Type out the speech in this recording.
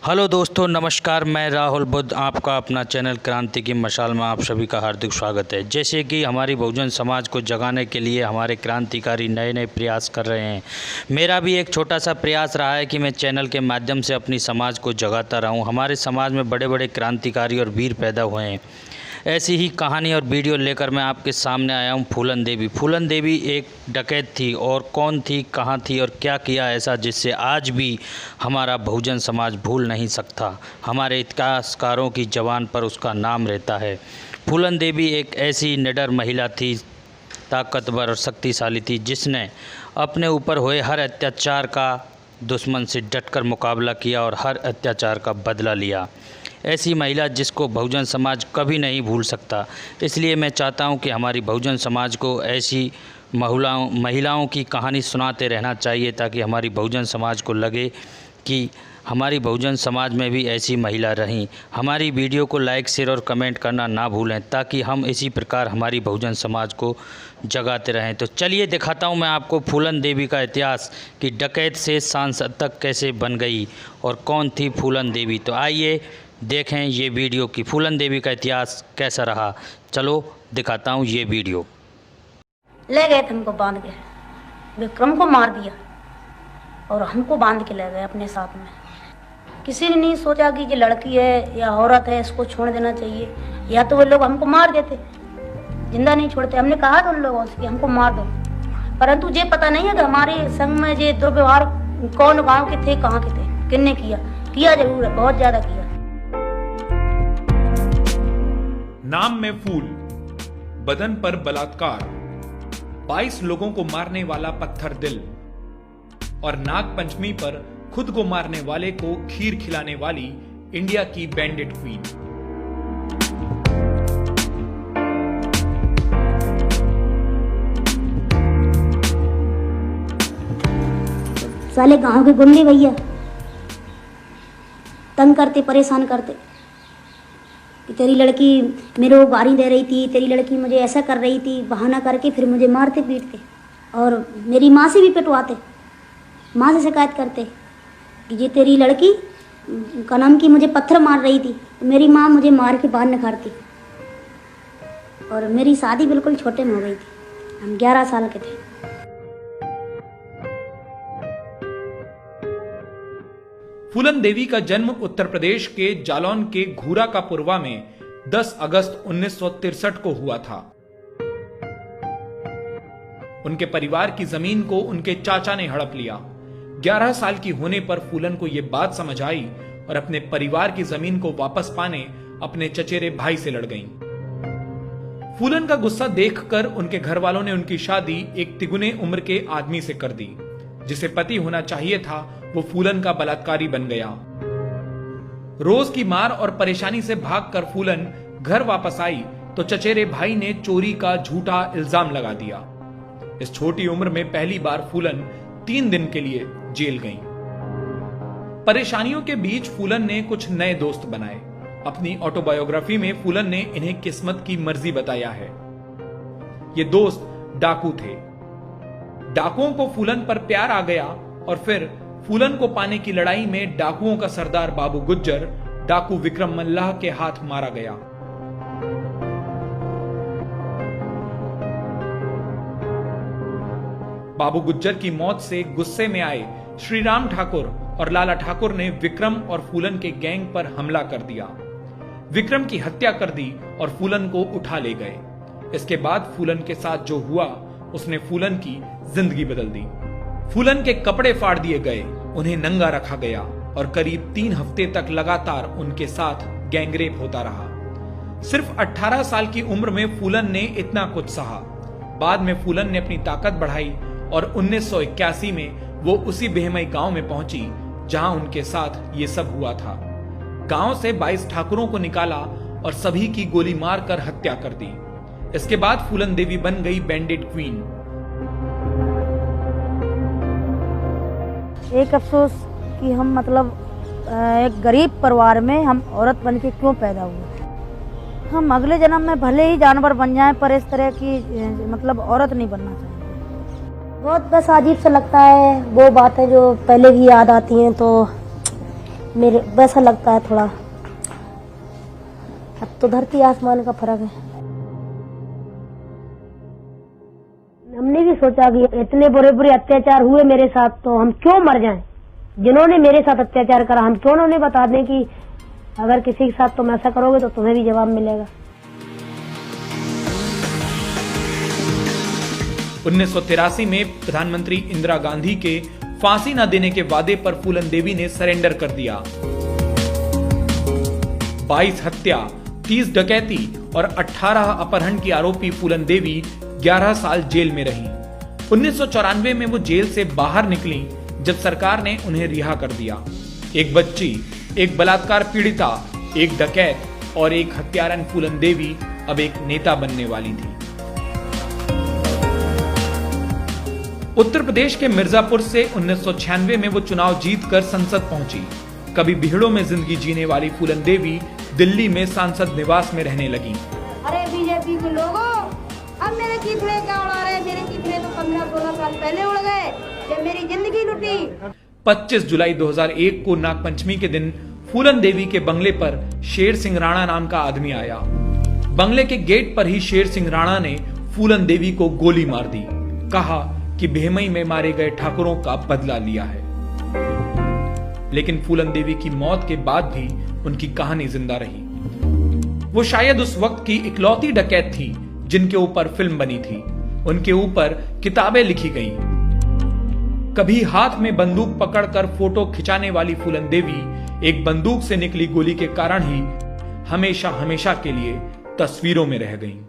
Hello दोस्तों, नमस्कार। मैं राहुल बुद्ध आपका अपना चैनल क्रांति की मशाल में आप सभी का हार्दिक स्वागत है। जैसे कि हमारी बहुजन समाज को जगाने के लिए हमारे क्रांतिकारी नए नए प्रयास कर रहे हैं। मेरा भी एक छोटा सा प्रयास रहा है कि मैं चैनल के माध्यम से अपनी समाज को जगाता रहूं। हमारे समाज में बड़े बड़े क्रांतिकारी और वीर पैदा हुए हैं। ऐसी ही कहानी और वीडियो लेकर मैं आपके सामने आया हूं। फूलन देवी। फूलन देवी एक डकैत थी, और कौन थी, कहां थी और क्या किया ऐसा जिससे आज भी हमारा बहुजन समाज भूल नहीं सकता। हमारे इतिहासकारों की ज़बान पर उसका नाम रहता है। फूलन देवी एक ऐसी निडर महिला थी, ताकतवर और शक्तिशाली थी, जिसने अपने ऊपर हुए हर अत्याचार का दुश्मन से डटकर मुकाबला किया और हर अत्याचार का बदला लिया। ऐसी महिला जिसको बहुजन समाज कभी नहीं भूल सकता। इसलिए मैं चाहता हूं कि हमारी बहुजन समाज को ऐसी महिलाओं की कहानी सुनाते रहना चाहिए, ताकि हमारी बहुजन समाज को लगे कि हमारी बहुजन समाज में भी ऐसी महिला रहीं। हमारी वीडियो को लाइक, शेयर और कमेंट करना ना भूलें, ताकि हम इसी प्रकार हमारी बहुजन समाज को जगाते रहें। तो चलिए दिखाता हूं मैं आपको फूलन देवी का इतिहास कि डकैत से सांसद तक कैसे बन गई और कौन थी फूलन देवी। तो आइए देखें ये वीडियो कि फूलन देवी का इतिहास कैसा रहा। चलो दिखाता हूँ ये वीडियो। ले गए थे हमको बांध के, विक्रम को मार दिया और हमको बांध के ले गए अपने साथ में। किसी ने नहीं सोचा कि ये लड़की है या औरत है, इसको छोड़ देना चाहिए, या तो वो लोग हमको मार देते, जिंदा नहीं छोड़ते। हमने कहा था उन लोगों से कि हमको मार दो, परंतु ये पता नहीं है कि हमारे संग में ये दुर्व्यवहार कौन गाँव के थे, कहाँ के थे, किसने किया जरूर है, बहुत ज्यादा किया। नाम में फूल, बदन पर बलात्कार, 22 लोगों को मारने वाला पत्थर दिल, और नाग पंचमी पर खुद को मारने वाले को खीर खिलाने वाली इंडिया की बैंडिट क्वीन। साले गांव के गुंडे भैया तंग करते, परेशान करते कि तेरी लड़की मेरे को गाली दे रही थी, तेरी लड़की मुझे ऐसा कर रही थी, बहाना करके फिर मुझे मारते पीटते। और मेरी माँ से भी पिटवाते, माँ से शिकायत करते कि ये तेरी लड़की का नाम की मुझे पत्थर मार रही थी। मेरी माँ मुझे मार के बाहर निकालती। और मेरी शादी बिल्कुल छोटे में हो गई थी, हम 11 साल के थे। फूलन देवी का जन्म उत्तर प्रदेश के जालौन के घूरा का पुरवा में 10 अगस्त 1963 को हुआ था। उनके परिवार की जमीन को उनके चाचा ने हड़प लिया। 11 साल की होने पर फूलन को यह बात समझ आई और अपने परिवार की जमीन को वापस पाने अपने चचेरे भाई से लड़ गईं। फूलन का गुस्सा देखकर उनके घर वालों ने उनकी शादी एक तिगुने उम्र के आदमी से कर दी। जिसे पति होना चाहिए था, वो फूलन का बलात्कारी बन गया। रोज की मार और परेशानी से भागकर फूलन घर वापस आई तो चचेरे भाई ने चोरी का झूठा इल्जाम लगा दिया। इस छोटी उम्र में पहली बार फूलन 3 दिन के लिए जेल गईं। परेशानियों के बीच फूलन ने कुछ नए दोस्त बनाए। अपनी ऑटोबायोग्राफी में फूलन ने इन्हें किस्मत की मर्जी बताया है। ये दोस्त डाकू थे। डाकुओं को फूलन पर प्यार आ गया और फिर फूलन को पाने की लड़ाई में डाकुओं का सरदार बाबू गुज्जर डाकू विक्रम मल्लाह के हाथ मारा गया। बाबू गुज्जर की मौत से गुस्से में आए श्री राम ठाकुर और लाला ठाकुर ने विक्रम और फूलन के गैंग पर हमला कर दिया। विक्रम की हत्या कर दी और फूलन को उठा ले गए। इसके बाद फूलन के साथ जो हुआ उसने फूलन की जिंदगी बदल दी। फूलन के कपड़े फाड़ दिए गए, उन्हें नंगा रखा गया और करीब 3 हफ्ते तक लगातार उनके साथ गैंगरेप होता रहा। सिर्फ 18 साल की उम्र में फूलन ने इतना कुछ सहा। बाद में फूलन ने अपनी ताकत बढ़ाई और 1981 में वो उसी बेहमई गांव में पहुंची जहां उनके साथ ये सब हुआ था। गांव से 22 ठाकुरों को निकाला और सभी की गोली मारकर हत्या कर दी। इसके बाद फूलन देवी बन गई बैंडिट क्वीन। एक अफसोस कि हम एक गरीब परिवार में हम औरत बन के क्यों पैदा हुए। हम अगले जन्म में भले ही जानवर बन जाएं, पर इस तरह की औरत नहीं बनना चाहिए। बहुत बस अजीब सा लगता है, वो बातें जो पहले भी याद आती हैं तो मेरे वैसा लगता है थोड़ा। अब तो धरती आसमान का फर्क है। हमने भी सोचा कि इतने बुरे बुरे अत्याचार हुए मेरे साथ, तो हम क्यों मर जाएं। जिन्होंने मेरे साथ अत्याचार करा, हम क्यों उन्हें बता दें कि अगर किसी के साथ तुम ऐसा करोगे तो तुम्हें भी जवाब मिलेगा। 1983 में प्रधानमंत्री इंदिरा गांधी के फांसी न देने के वादे पर फूलन देवी ने सरेंडर कर दिया। 22 हत्या, 30 डकैती और 18 अपहरण की आरोपी फूलन देवी 11 साल जेल में रहीं। 1994 में वो जेल से बाहर निकली जब सरकार ने उन्हें रिहा कर दिया। एक बच्ची, एक बलात्कार पीड़िता, एक डकैत और एक हत्यारन फूलन देवी अब एक नेता बनने वाली थी। उत्तर प्रदेश के मिर्जापुर से 1996 में वो चुनाव जीतकर संसद पहुंची। कभी भीड़ों में जिंदगी जीने वाली फूलन देवी दिल्ली में सांसद निवास में रहने लगी। अरे बीजेपी के लोगों, अब मेरे चीथड़े क्या उड़ा रहे? मेरे चीथड़े तो 15-16 साल पहले उड़ गए, जब मेरी जिंदगी लुटी। 25 जुलाई 2001 को नागपंचमी के दिन फूलन देवी के बंगले पर शेर सिंह राणा नाम का आदमी आया। बंगले के गेट पर ही शेर सिंह राणा ने फूलन देवी को गोली मार दी। कहा कि भेमई में मारे गए ठाकुरों का बदला लिया है। लेकिन फूलन देवी की मौत के बाद भी उनकी कहानी जिंदा रही। वो शायद उस वक्त की इकलौती डकैत थी जिनके ऊपर फिल्म बनी थी, उनके ऊपर किताबें लिखी गईं। कभी हाथ में बंदूक पकड़कर फोटो खिंचाने वाली फूलन देवी एक बंदूक से निकली गोली के कारण ही हमेशा हमेशा के लिए तस्वीरों में रह गईं।